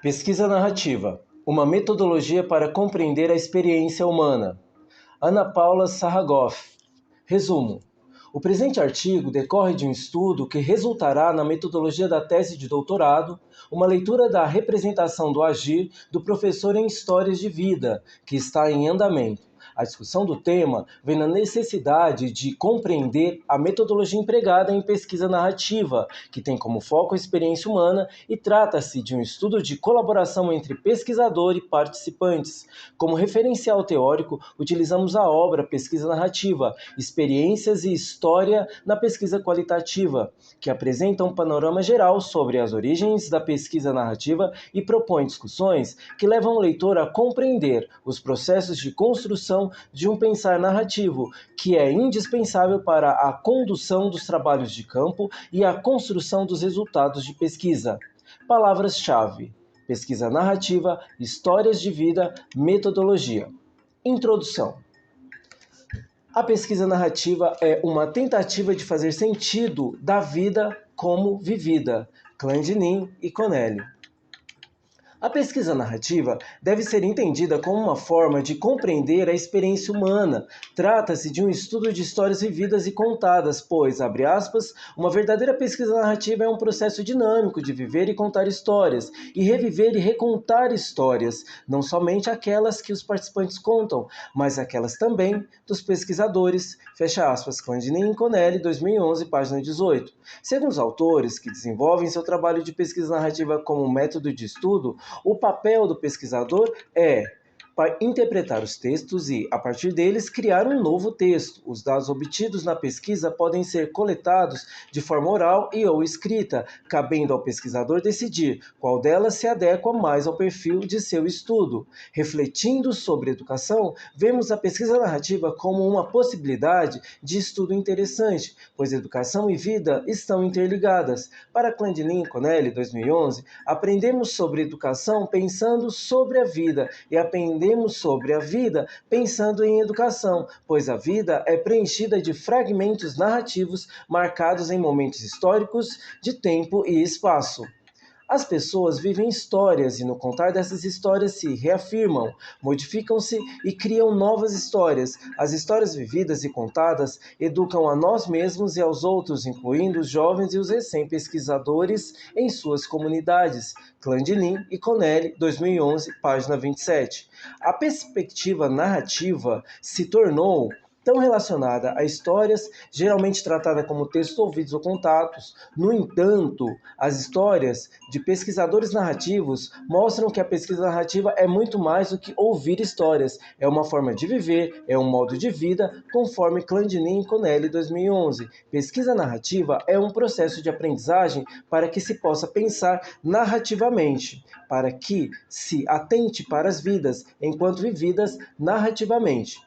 Pesquisa narrativa, uma metodologia para compreender a experiência humana. Ana Paula Sarragoff. Resumo. O presente artigo decorre de um estudo que resultará na metodologia da tese de doutorado, uma leitura da representação do agir do professor em Histórias de Vida, que está em andamento. A discussão do tema vem na necessidade de compreender a metodologia empregada em pesquisa narrativa, que tem como foco a experiência humana e trata-se de um estudo de colaboração entre pesquisador e participantes. Como referencial teórico, utilizamos a obra Pesquisa Narrativa, Experiências e História na Pesquisa Qualitativa, que apresenta um panorama geral sobre as origens da pesquisa narrativa e propõe discussões que levam o leitor a compreender os processos de construção de um pensar narrativo, que é indispensável para a condução dos trabalhos de campo e a construção dos resultados de pesquisa. Palavras-chave: pesquisa narrativa, histórias de vida, metodologia. Introdução. A pesquisa narrativa é uma tentativa de fazer sentido da vida como vivida. Clandinin e Connelly. A pesquisa narrativa deve ser entendida como uma forma de compreender a experiência humana. Trata-se de um estudo de histórias vividas e contadas, pois, abre aspas, uma verdadeira pesquisa narrativa é um processo dinâmico de viver e contar histórias, e reviver e recontar histórias, não somente aquelas que os participantes contam, mas aquelas também dos pesquisadores, fecha aspas, Clandinin e Connelly, 2011, página 18. Segundo os autores que desenvolvem seu trabalho de pesquisa narrativa como método de estudo, o papel do pesquisador é para interpretar os textos e, a partir deles, criar um novo texto. Os dados obtidos na pesquisa podem ser coletados de forma oral e ou escrita, cabendo ao pesquisador decidir qual delas se adequa mais ao perfil de seu estudo. Refletindo sobre educação, vemos a pesquisa narrativa como uma possibilidade de estudo interessante, pois educação e vida estão interligadas. Para Clandinin e Connelly, 2011, aprendemos sobre educação pensando sobre a vida e aprendemos sobre a vida pensando em educação, pois a vida é preenchida de fragmentos narrativos marcados em momentos históricos de tempo e espaço. As pessoas vivem histórias e no contar dessas histórias se reafirmam, modificam-se e criam novas histórias. As histórias vividas e contadas educam a nós mesmos e aos outros, incluindo os jovens e os recém-pesquisadores em suas comunidades. Clandinin e Connelly, 2011, página 27. A perspectiva narrativa se tornou tão relacionada a histórias, geralmente tratada como textos ouvidos ou contatos. No entanto, as histórias de pesquisadores narrativos mostram que a pesquisa narrativa é muito mais do que ouvir histórias. É uma forma de viver, é um modo de vida, conforme Clandinin e Connelly, 2011. Pesquisa narrativa é um processo de aprendizagem para que se possa pensar narrativamente, para que se atente para as vidas enquanto vividas narrativamente.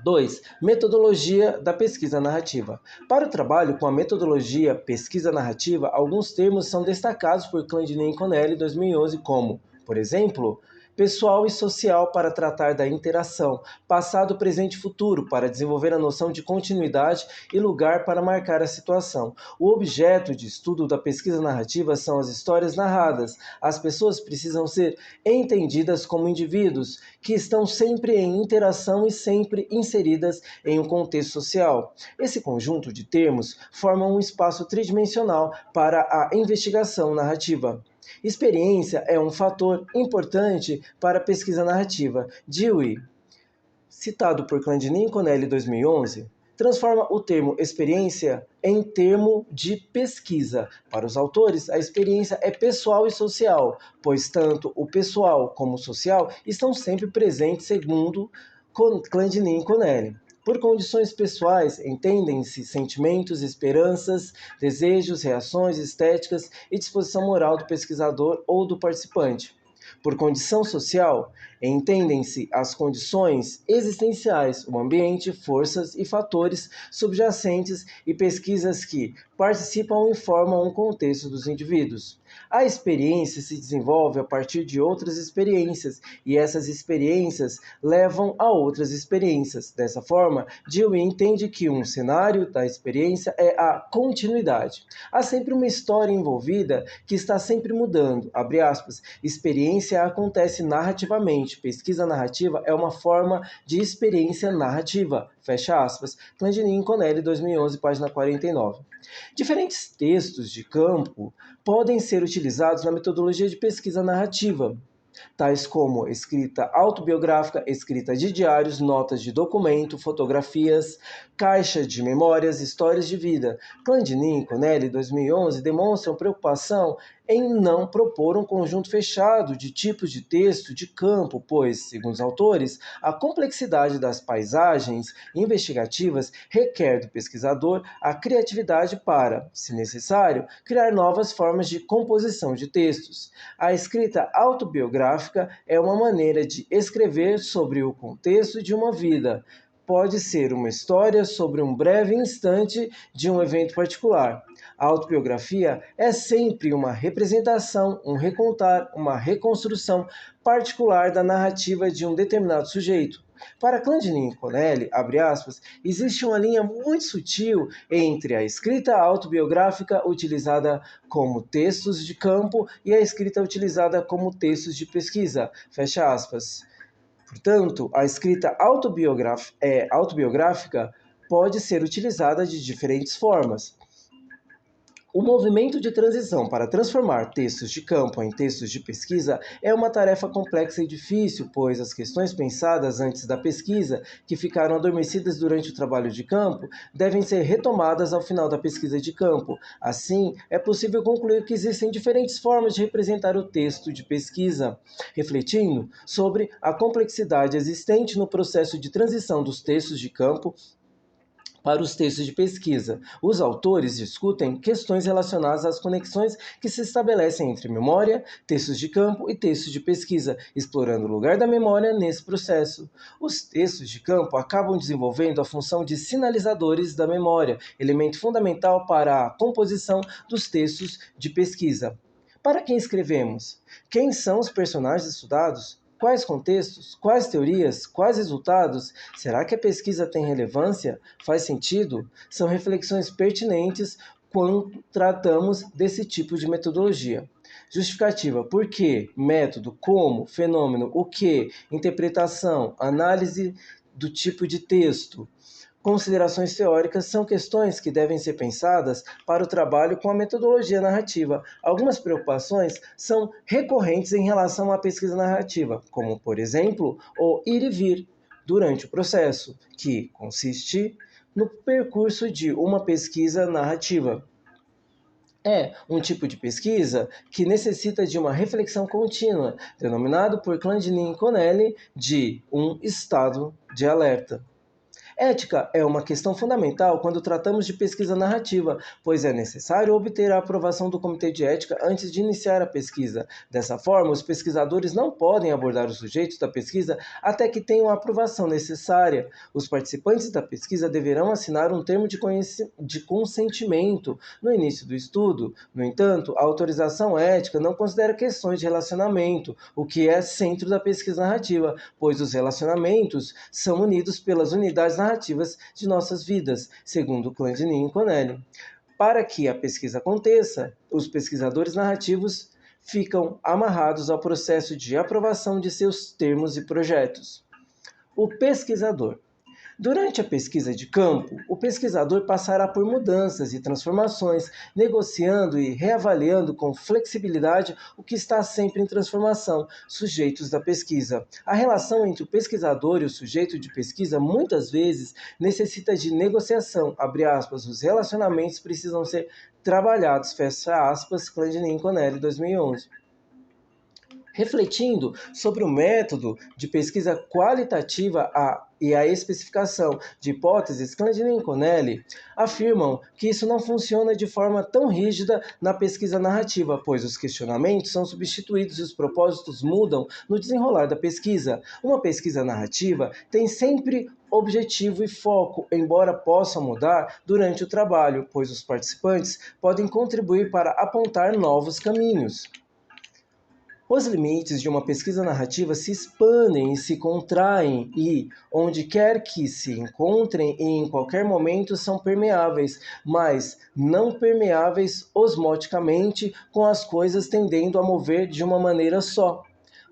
2. Metodologia da pesquisa narrativa. Para o trabalho com a metodologia pesquisa narrativa, alguns termos são destacados por Clandinin e Connelly, 2011, como, por exemplo, pessoal e social para tratar da interação, passado, presente e futuro para desenvolver a noção de continuidade e lugar para marcar a situação. O objeto de estudo da pesquisa narrativa são as histórias narradas. As pessoas precisam ser entendidas como indivíduos que estão sempre em interação e sempre inseridas em um contexto social. Esse conjunto de termos forma um espaço tridimensional para a investigação narrativa. Experiência é um fator importante para a pesquisa narrativa. Dewey, citado por Clandinin e Connelly, 2011, transforma o termo experiência em termo de pesquisa. Para os autores, a experiência é pessoal e social, pois tanto o pessoal como o social estão sempre presentes, segundo Clandinin e Connelly. Por condições pessoais, entendem-se sentimentos, esperanças, desejos, reações estéticas e disposição moral do pesquisador ou do participante. Por condição social, entendem-se as condições existenciais, o ambiente, forças e fatores subjacentes e pesquisas que participam e formam um contexto dos indivíduos. A experiência se desenvolve a partir de outras experiências, e essas experiências levam a outras experiências. Dessa forma, Dewey entende que um cenário da experiência é a continuidade. Há sempre uma história envolvida que está sempre mudando. Abre aspas. Experiência acontece narrativamente. Pesquisa narrativa é uma forma de experiência narrativa. Fecha aspas. Clandinin Conelli, 2011, página 49. Diferentes textos de campo podem ser utilizados na metodologia de pesquisa narrativa, tais como escrita autobiográfica, escrita de diários, notas de documento, fotografias, caixa de memórias, histórias de vida. Clandinin e Conelli, 2011, demonstram preocupação em não propor um conjunto fechado de tipos de texto de campo, pois, segundo os autores, a complexidade das paisagens investigativas requer do pesquisador a criatividade para, se necessário, criar novas formas de composição de textos. A escrita autobiográfica é uma maneira de escrever sobre o contexto de uma vida. Pode ser uma história sobre um breve instante de um evento particular. A autobiografia é sempre uma representação, um recontar, uma reconstrução particular da narrativa de um determinado sujeito. Para Clandinin e Conelli, abre aspas, existe uma linha muito sutil entre a escrita autobiográfica utilizada como textos de campo e a escrita utilizada como textos de pesquisa. Fecha aspas. Portanto, a escrita autobiográfica pode ser utilizada de diferentes formas. O movimento de transição para transformar textos de campo em textos de pesquisa é uma tarefa complexa e difícil, pois as questões pensadas antes da pesquisa, que ficaram adormecidas durante o trabalho de campo, devem ser retomadas ao final da pesquisa de campo. Assim, é possível concluir que existem diferentes formas de representar o texto de pesquisa, refletindo sobre a complexidade existente no processo de transição dos textos de campo para os textos de pesquisa. Os autores discutem questões relacionadas às conexões que se estabelecem entre memória, textos de campo e textos de pesquisa, explorando o lugar da memória nesse processo. Os textos de campo acabam desenvolvendo a função de sinalizadores da memória, elemento fundamental para a composição dos textos de pesquisa. Para quem escrevemos? Quem são os personagens estudados? Quais contextos? Quais teorias? Quais resultados? Será que a pesquisa tem relevância? Faz sentido? São reflexões pertinentes quando tratamos desse tipo de metodologia. Justificativa: por quê? Método: como? Fenômeno: o que? Interpretação: análise do tipo de texto. Considerações teóricas são questões que devem ser pensadas para o trabalho com a metodologia narrativa. Algumas preocupações são recorrentes em relação à pesquisa narrativa, como, por exemplo, o ir e vir durante o processo, que consiste no percurso de uma pesquisa narrativa. É um tipo de pesquisa que necessita de uma reflexão contínua, denominado por Clandinin e Conelli de um estado de alerta. Ética é uma questão fundamental quando tratamos de pesquisa narrativa, pois é necessário obter a aprovação do Comitê de Ética antes de iniciar a pesquisa. Dessa forma, os pesquisadores não podem abordar os sujeitos da pesquisa até que tenham a aprovação necessária. Os participantes da pesquisa deverão assinar um termo de consentimento no início do estudo. No entanto, a autorização ética não considera questões de relacionamento, o que é centro da pesquisa narrativa, pois os relacionamentos são unidos pelas unidades narrativas de nossas vidas, segundo Clandinin e Conelli. Para que a pesquisa aconteça, os pesquisadores narrativos ficam amarrados ao processo de aprovação de seus termos e projetos. O pesquisador. Durante a pesquisa de campo, o pesquisador passará por mudanças e transformações, negociando e reavaliando com flexibilidade o que está sempre em transformação, sujeitos da pesquisa. A relação entre o pesquisador e o sujeito de pesquisa muitas vezes necessita de negociação, abre aspas, os relacionamentos precisam ser trabalhados, fecha aspas, Clandinin e Conelli, 2011. Refletindo sobre o método de pesquisa qualitativa e a especificação de hipóteses, Clandinin e Conelli afirmam que isso não funciona de forma tão rígida na pesquisa narrativa, pois os questionamentos são substituídos e os propósitos mudam no desenrolar da pesquisa. Uma pesquisa narrativa tem sempre objetivo e foco, embora possa mudar durante o trabalho, pois os participantes podem contribuir para apontar novos caminhos. Os limites de uma pesquisa narrativa se expandem e se contraem e, onde quer que se encontrem e em qualquer momento, são permeáveis, mas não permeáveis osmoticamente, com as coisas tendendo a mover de uma maneira só,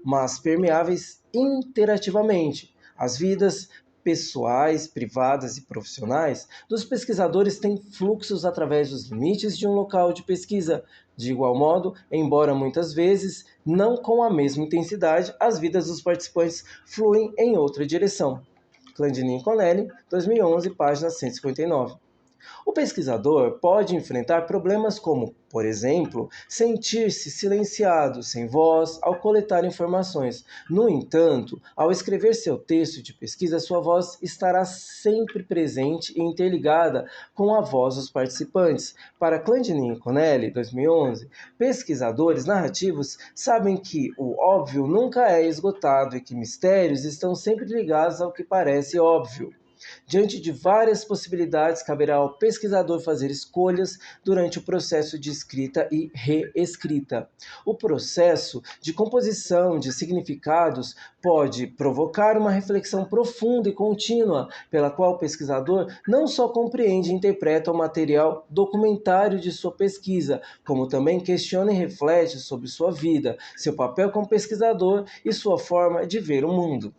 mas permeáveis interativamente. As vidas pessoais, privadas e profissionais dos pesquisadores têm fluxos através dos limites de um local de pesquisa. De igual modo, embora muitas vezes não com a mesma intensidade, as vidas dos participantes fluem em outra direção. Clandinin e Connelly, 2011, página 159. O pesquisador pode enfrentar problemas como, por exemplo, sentir-se silenciado, sem voz, ao coletar informações. No entanto, ao escrever seu texto de pesquisa, sua voz estará sempre presente e interligada com a voz dos participantes. Para Clandinin e Connelly, 2011, pesquisadores narrativos sabem que o óbvio nunca é esgotado e que mistérios estão sempre ligados ao que parece óbvio. Diante de várias possibilidades, caberá ao pesquisador fazer escolhas durante o processo de escrita e reescrita. O processo de composição de significados pode provocar uma reflexão profunda e contínua, pela qual o pesquisador não só compreende e interpreta o material documentário de sua pesquisa, como também questiona e reflete sobre sua vida, seu papel como pesquisador e sua forma de ver o mundo.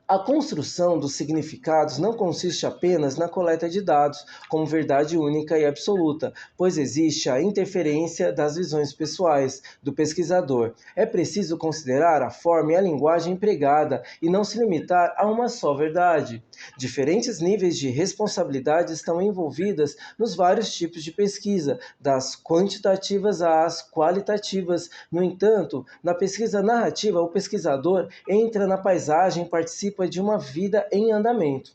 A construção dos significados não consiste apenas na coleta de dados como verdade única e absoluta, pois existe a interferência das visões pessoais do pesquisador. É preciso considerar a forma e a linguagem empregada e não se limitar a uma só verdade. Diferentes níveis de responsabilidade estão envolvidas nos vários tipos de pesquisa, das quantitativas às qualitativas. No entanto, na pesquisa narrativa, o pesquisador entra na paisagem e participa de uma vida em andamento.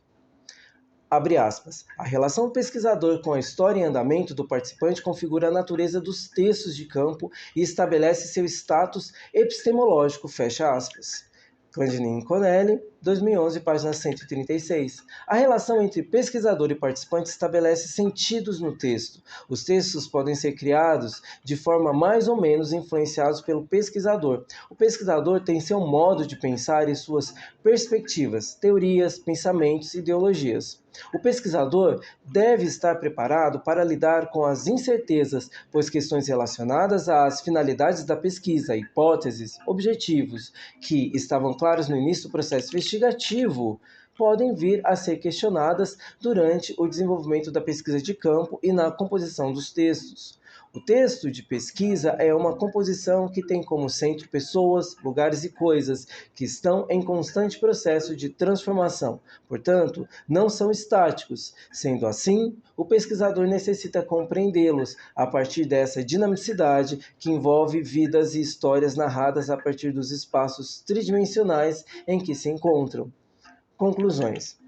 Abre aspas. A relação do pesquisador com a história em andamento do participante configura a natureza dos textos de campo e estabelece seu status epistemológico, fecha aspas. Clandinin e Connelly, 2011, página 136. A relação entre pesquisador e participante estabelece sentidos no texto. Os textos podem ser criados de forma mais ou menos influenciados pelo pesquisador. O pesquisador tem seu modo de pensar e suas perspectivas, teorias, pensamentos e ideologias. O pesquisador deve estar preparado para lidar com as incertezas, pois questões relacionadas às finalidades da pesquisa, hipóteses, objetivos, que estavam claros no início do processo investigativo, podem vir a ser questionadas durante o desenvolvimento da pesquisa de campo e na composição dos textos. O texto de pesquisa é uma composição que tem como centro pessoas, lugares e coisas que estão em constante processo de transformação, portanto, não são estáticos. Sendo assim, o pesquisador necessita compreendê-los a partir dessa dinamicidade que envolve vidas e histórias narradas a partir dos espaços tridimensionais em que se encontram. Conclusões.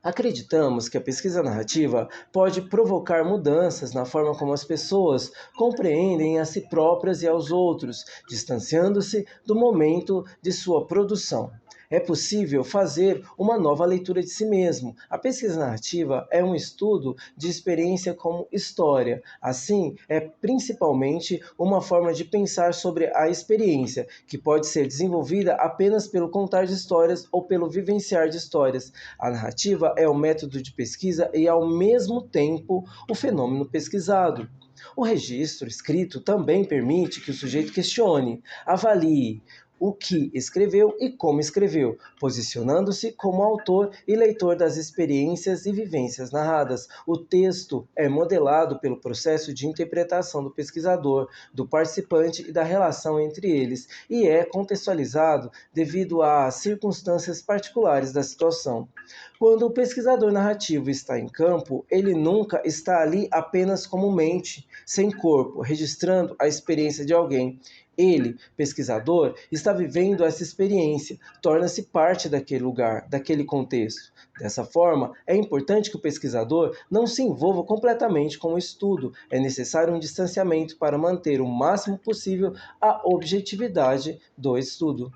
Acreditamos que a pesquisa narrativa pode provocar mudanças na forma como as pessoas compreendem a si próprias e aos outros, distanciando-se do momento de sua produção. É possível fazer uma nova leitura de si mesmo. A pesquisa narrativa é um estudo de experiência como história. Assim, é principalmente uma forma de pensar sobre a experiência, que pode ser desenvolvida apenas pelo contar de histórias ou pelo vivenciar de histórias. A narrativa é o método de pesquisa e, ao mesmo tempo, o fenômeno pesquisado. O registro escrito também permite que o sujeito questione, avalie o que escreveu e como escreveu, posicionando-se como autor e leitor das experiências e vivências narradas. O texto é modelado pelo processo de interpretação do pesquisador, do participante e da relação entre eles, e é contextualizado devido às circunstâncias particulares da situação. Quando o pesquisador narrativo está em campo, ele nunca está ali apenas como mente, sem corpo, registrando a experiência de alguém. Ele, pesquisador, está vivendo essa experiência, torna-se parte daquele lugar, daquele contexto. Dessa forma, é importante que o pesquisador não se envolva completamente com o estudo. É necessário um distanciamento para manter o máximo possível a objetividade do estudo.